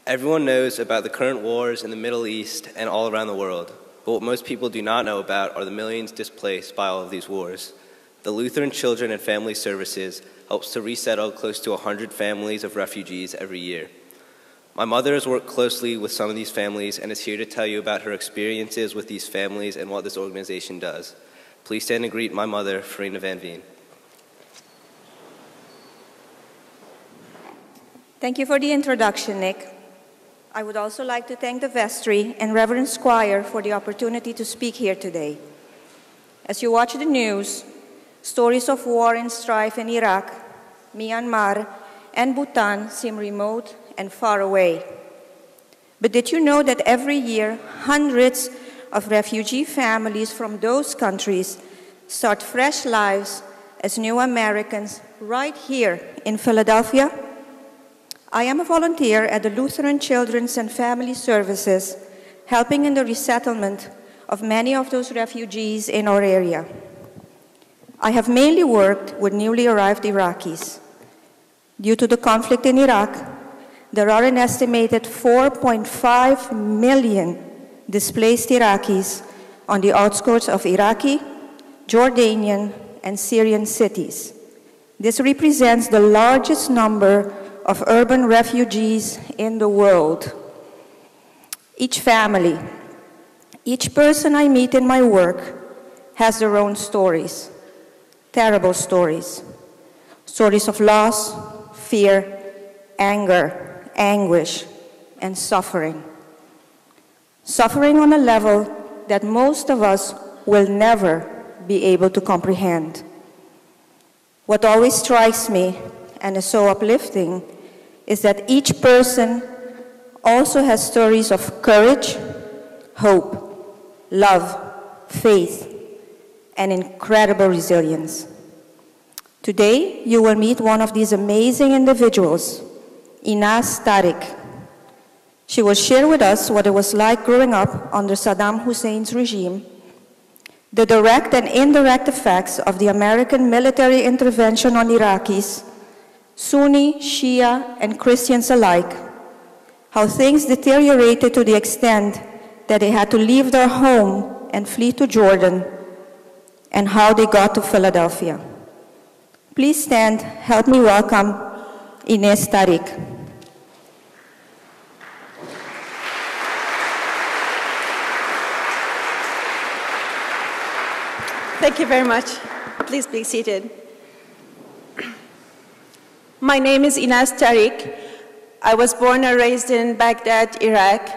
Everyone knows about the current wars in the Middle East and all around the world, but what most people do not know about are the millions displaced by all of these wars. The Lutheran Children and Family Services helps to resettle close to 100 families of refugees every year. My mother has worked closely with some of these families and is here to tell you about her experiences with these families and what this organization does. Please stand and greet my mother, Farina van Veen. Thank you for the introduction, Nick. I would also like to thank the vestry and Reverend Squire for the opportunity to speak here today. As you watch the news, stories of war and strife in Iraq, Myanmar, and Bhutan seem remote and far away. But did you know that every year, hundreds of refugee families from those countries start fresh lives as new Americans right here in Philadelphia? I am a volunteer at the Lutheran Children's and Family Services, helping in the resettlement of many of those refugees in our area. I have mainly worked with newly arrived Iraqis. Due to the conflict in Iraq, there are an estimated 4.5 million displaced Iraqis on the outskirts of Iraqi, Jordanian, and Syrian cities. This represents the largest number of urban refugees in the world. Each family, each person I meet in my work has their own stories, terrible stories. Stories of loss, fear, anger, anguish, and suffering. Suffering on a level that most of us will never be able to comprehend. What always strikes me and is so uplifting is that each person also has stories of courage, hope, love, faith, and incredible resilience. Today, you will meet one of these amazing individuals, Tariq. She will share with us what it was like growing up under Saddam Hussein's regime, the direct and indirect effects of the American military intervention on Iraqis, Sunni, Shia, and Christians alike, how things deteriorated to the extent that they had to leave their home and flee to Jordan, and how they got to Philadelphia. Please stand, help me welcome Tariq. Thank you very much. Please be seated. My name is Tariq. I was born and raised in Baghdad, Iraq.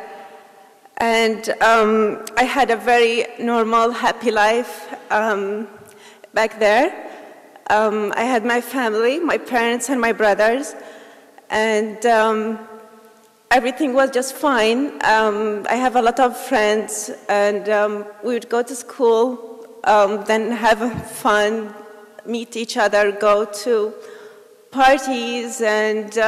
And I had a very normal, happy life back there. I had my family, my parents and my brothers. And everything was just fine. I have a lot of friends, and we would go to school, then have fun, meet each other, go to parties, and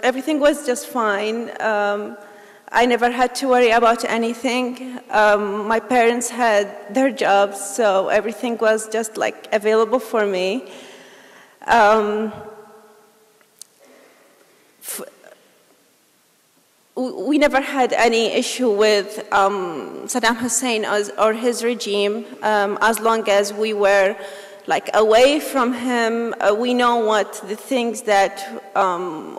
everything was just fine. I never had to worry about anything. My parents had their jobs, so everything was just like available for me. We never had any issue with Saddam Hussein or his regime, as long as we were like away from him. We know what the things that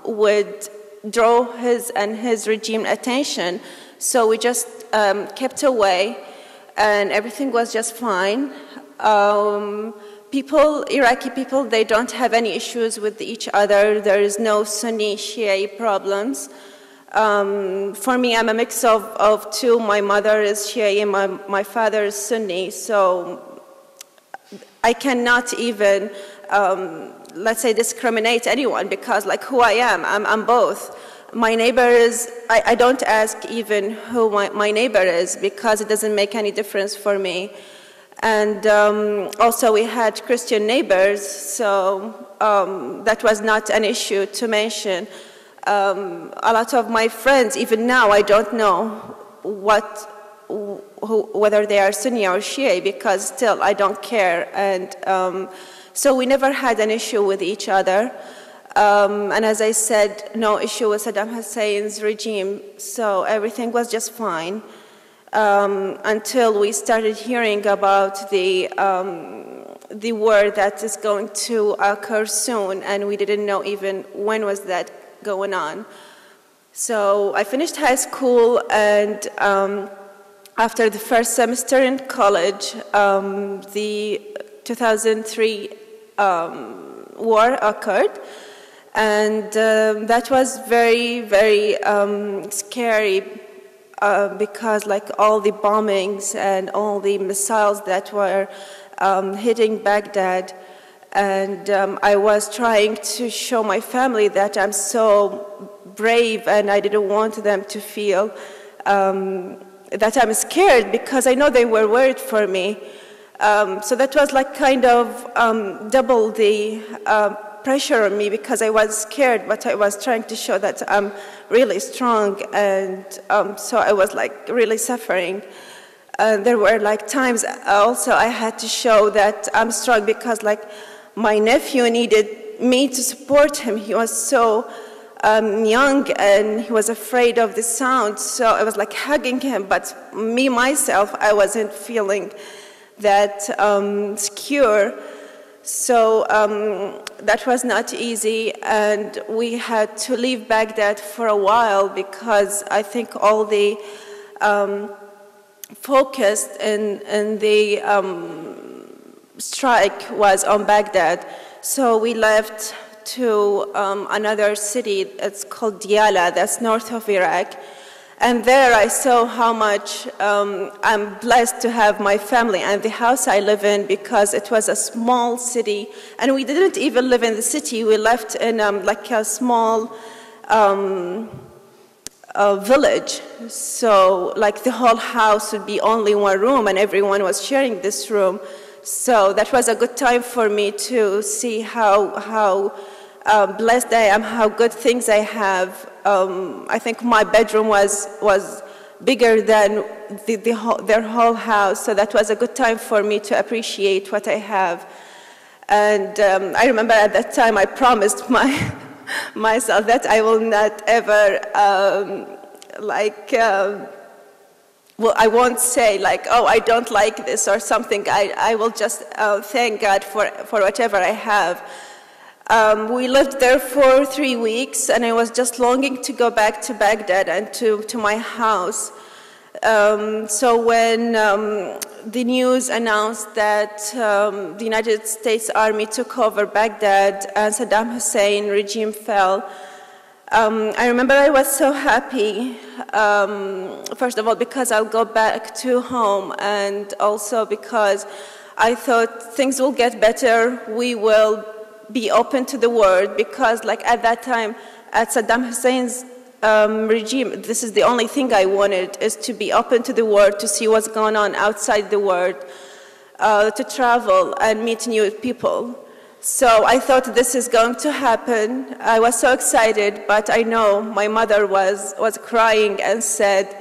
would draw his and his regime attention, so we just kept away, and everything was just fine. Iraqi people, they don't have any issues with each other. There is no Sunni Shia problems. For me, I'm a mix of two. My mother is Shia and my father is Sunni, so I cannot even, let's say, discriminate anyone, because like who I am, I'm both. My neighbor is, I don't ask even who my neighbor is, because it doesn't make any difference for me. And also we had Christian neighbors, so that was not an issue to mention. A lot of my friends, even now, I don't know whether they are Sunni or Shia, because still I don't care. And so we never had an issue with each other. And as I said, no issue with Saddam Hussein's regime, so everything was just fine until we started hearing about the war that is going to occur soon, and we didn't know even when was that going on. So I finished high school, and after the first semester in college, the 2003 war occurred. And that was very, very scary because like all the bombings and all the missiles that were hitting Baghdad. And I was trying to show my family that I'm so brave, and I didn't want them to feel that I'm scared, because I know they were worried for me. So that was like kind of double the pressure on me, because I was scared, but I was trying to show that I'm really strong, and so I was like really suffering. There were like times also I had to show that I'm strong, because like my nephew needed me to support him. He was so young and he was afraid of the sound, so I was like hugging him, but me myself, I wasn't feeling that secure. So that was not easy, and we had to leave Baghdad for a while, because I think all the focus in the strike was on Baghdad. So we left to another city. It's called Diyala, that's north of Iraq. And there I saw how much I'm blessed to have my family and the house I live in, because it was a small city. And we didn't even live in the city. We left in like a small village. So like the whole house would be only one room, and everyone was sharing this room. So that was a good time for me to see how blessed I am, how good things I have. I think my bedroom was bigger than their whole house, so that was a good time for me to appreciate what I have. And I remember at that time I promised myself that I will not ever well, I won't say like, oh, I don't like this or something. I will just thank God for whatever I have. We lived there for 3 weeks, and I was just longing to go back to Baghdad and to my house. So when the news announced that the United States Army took over Baghdad and Saddam Hussein regime fell, I remember I was so happy, first of all, because I'll go back to home, and also because I thought things will get better. We will be open to the world, because like at that time, at Saddam Hussein's regime, this is the only thing I wanted, is to be open to the world, to see what's going on outside the world, to travel and meet new people. So I thought this is going to happen. I was so excited, but I know my mother was crying and said,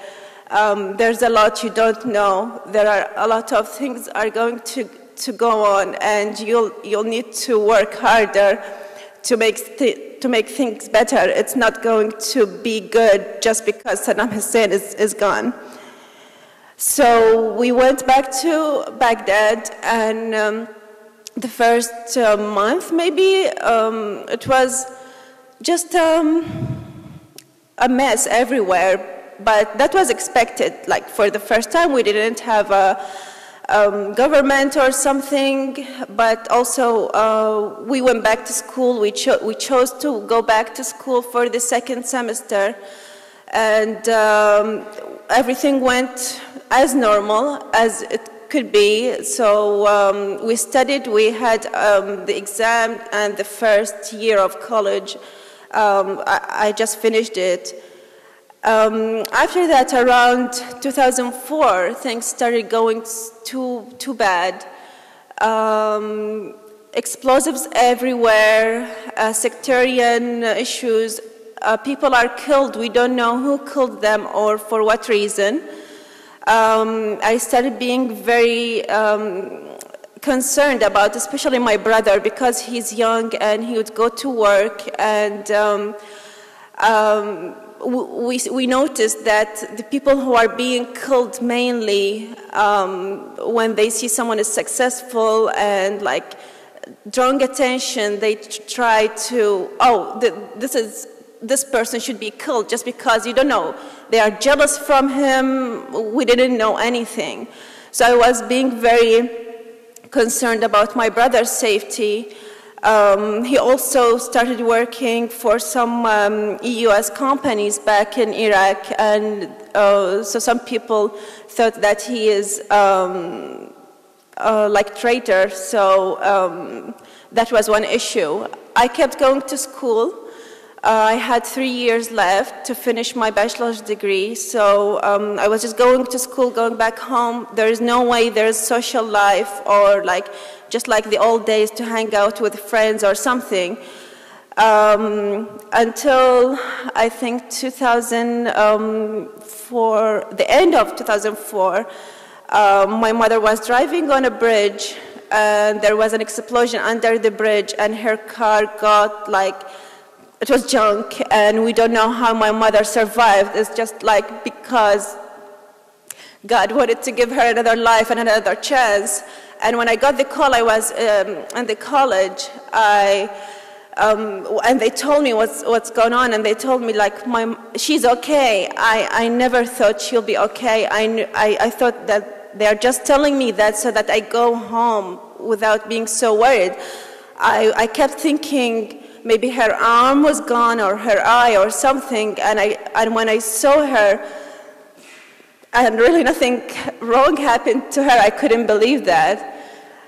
there's a lot you don't know. There are a lot of things are going to go on, and you'll need to work harder to make things better. It's not going to be good just because Saddam Hussein is gone. So we went back to Baghdad, and the first month, maybe, it was just a mess everywhere, but that was expected. Like for the first time, we didn't have a government or something, but also we went back to school. We chose to go back to school for the second semester, and everything went as normal as it could be. So we studied. We had the exam and the first year of college. I just finished it. After that, around 2004, things started going too bad. Explosives everywhere, sectarian issues. People are killed. We don't know who killed them or for what reason. I started being very concerned about, especially my brother, because he's young and he would go to work, and we noticed that the people who are being killed mainly when they see someone is successful and like drawing attention, they try to, this person should be killed just because, you don't know, they are jealous from him, we didn't know anything. So I was being very concerned about my brother's safety. He also started working for some US companies back in Iraq, and so some people thought that he is like traitor, so that was one issue. I kept going to school. I had 3 years left to finish my bachelor's degree, so I was just going to school, going back home. There is no way there is social life or like just like the old days to hang out with friends or something. Until I think 2004, the end of 2004, my mother was driving on a bridge and there was an explosion under the bridge and her car got like, it was junk, and we don't know how my mother survived. It's just like because God wanted to give her another life and another chance. And when I got the call, I was in the college, and they told me what's going on, and they told me like, she's okay. I never thought she'll be okay. I thought that they're just telling me that so that I go home without being so worried. I kept thinking maybe her arm was gone or her eye or something, and when I saw her, and really nothing wrong happened to her, I couldn't believe that.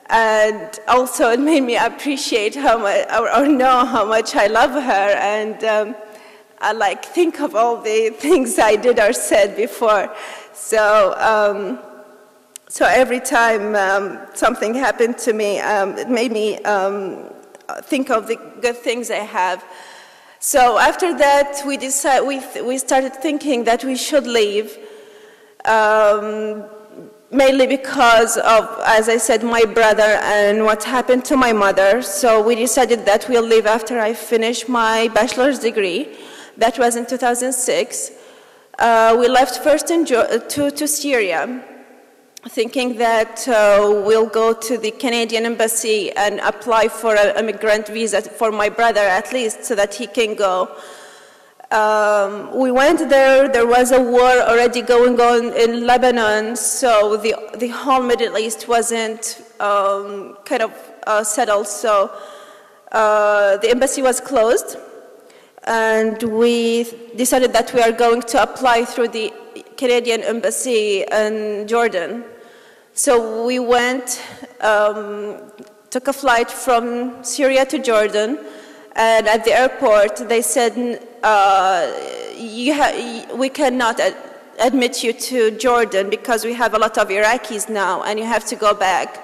And also it made me appreciate how much, or know how much I love her, and I like think of all the things I did or said before. So every time something happened to me, it made me think of the good things I have. So after that, we started thinking that we should leave, mainly because of, as I said, my brother and what happened to my mother. So we decided that we'll leave after I finish my bachelor's degree. That was in 2006. We left first to Syria, thinking that we'll go to the Canadian embassy and apply for an immigrant visa for my brother at least so that he can go. We went there. There was a war already going on in Lebanon, so the whole Middle East wasn't kind of settled. So the embassy was closed, and we decided that we are going to apply through the Canadian embassy in Jordan. So we went, took a flight from Syria to Jordan, and at the airport they said, we cannot admit you to Jordan because we have a lot of Iraqis now and you have to go back.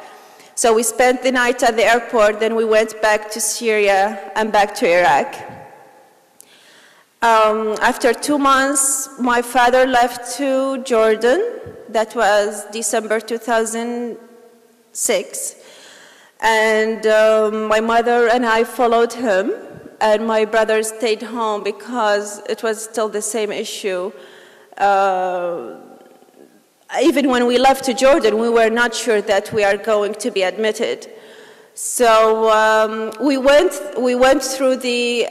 So we spent the night at the airport, then we went back to Syria and back to Iraq. After 2 months, my father left to Jordan. That was December 2006. And my mother and I followed him, and my brother stayed home because it was still the same issue. Even when we left to Jordan, we were not sure that we are going to be admitted. So we went through the,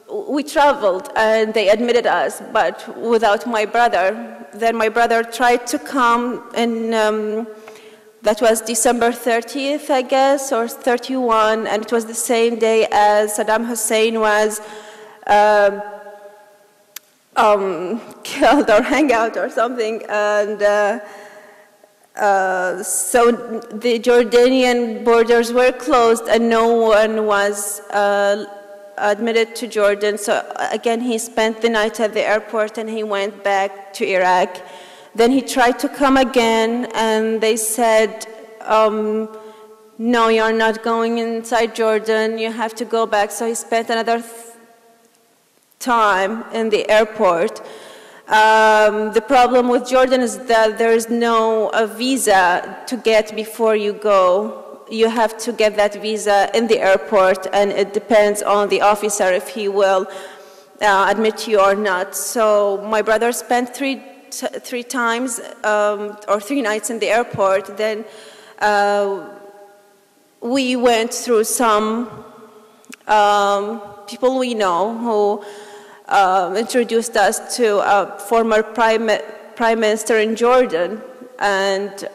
we traveled and they admitted us, but without my brother. Then my brother tried to come in, that was December 30th, I guess, or 31, and it was the same day as Saddam Hussein was killed or hung out or something. And so the Jordanian borders were closed and no one was admitted to Jordan. So again, he spent the night at the airport and he went back to Iraq. Then he tried to come again and they said, no, you're not going inside Jordan, you have to go back. So he spent another time in the airport. The problem with Jordan is that there is no visa to get before you go. You have to get that visa in the airport, and it depends on the officer if he will admit you or not. So my brother spent three times or 3 nights in the airport. Then we went through some people we know who introduced us to a former prime minister in Jordan, and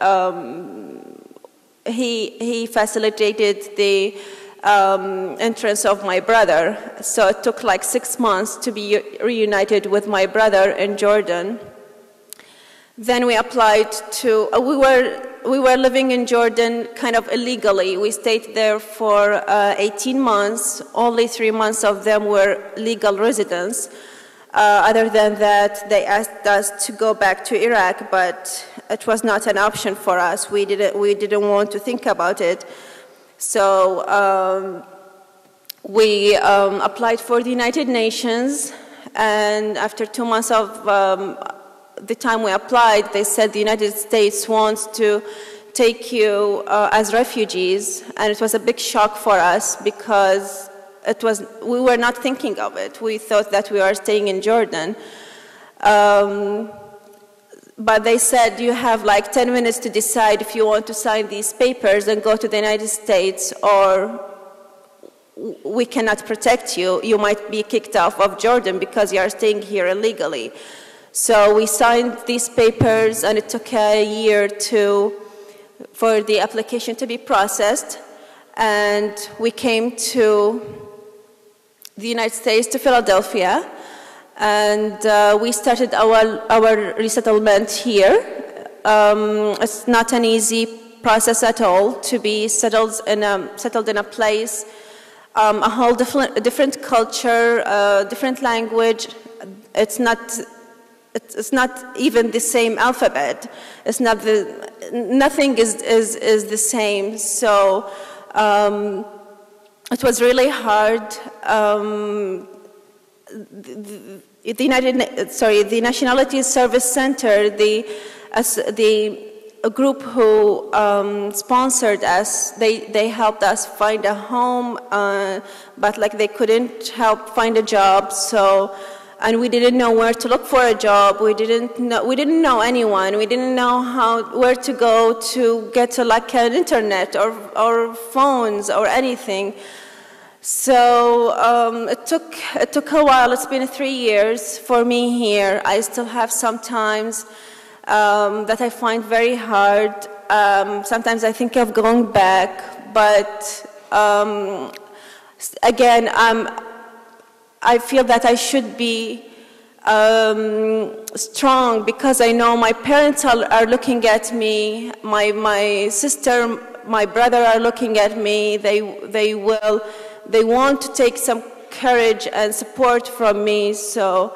he facilitated the entrance of my brother. So it took like 6 months to be reunited with my brother in Jordan. Then we applied to, we were living in Jordan kind of illegally. We stayed there for 18 months. Only 3 months of them were legal residents. Other than that, they asked us to go back to Iraq, but it was not an option for us. We didn't want to think about it. So we applied for the United Nations, and after 2 months of the time we applied, they said the United States wants to take you as refugees, and it was a big shock for us because we were not thinking of it. We thought that we were staying in Jordan. But they said you have like 10 minutes to decide if you want to sign these papers and go to the United States, or we cannot protect you. You might be kicked off of Jordan because you are staying here illegally. So we signed these papers, and it took a year for the application to be processed. And we came to the United States, to Philadelphia, and we started our resettlement here. It's not an easy process at all to be settled in a place, a whole different culture, different language. It's not even the same alphabet. Nothing is the same. So it was really hard. The Nationality Service Center, a group who sponsored us, they helped us find a home, but like they couldn't help find a job. So, and we didn't know where to look for a job. We didn't know anyone. We didn't know where to go to get to like an internet or phones or anything. So it took a while. It's been 3 years for me here. I still have some times that I find very hard. Sometimes I think of going back, but again, I feel that I should be strong because I know my parents are looking at me. My sister, my brother are looking at me. They want to take some courage and support from me. So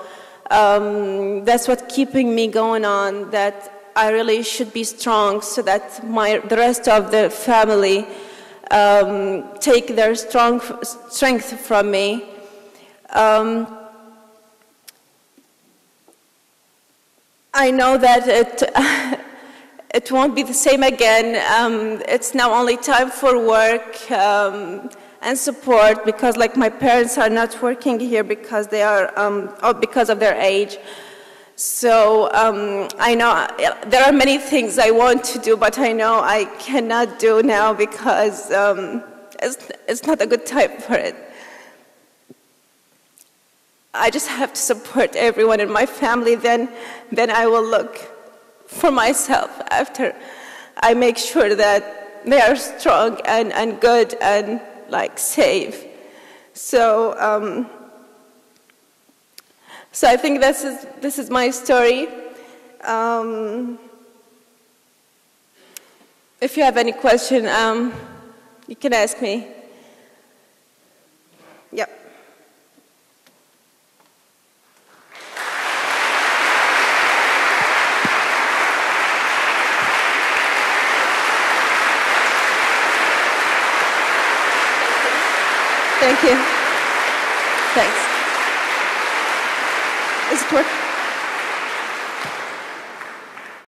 that's what's keeping me going on, that I really should be strong so that the rest of the family take their strength from me. I know that it won't be the same again. It's now only time for work and support, because like my parents are not working here because they are because of their age. So I know there are many things I want to do, but I know I cannot do now because it's not a good time for it. I just have to support everyone in my family, then I will look for myself after I make sure that they are strong and good and like safe. So so I think this is my story. If you have any question, you can ask me. Yep. Thank you. Thanks. Is it working?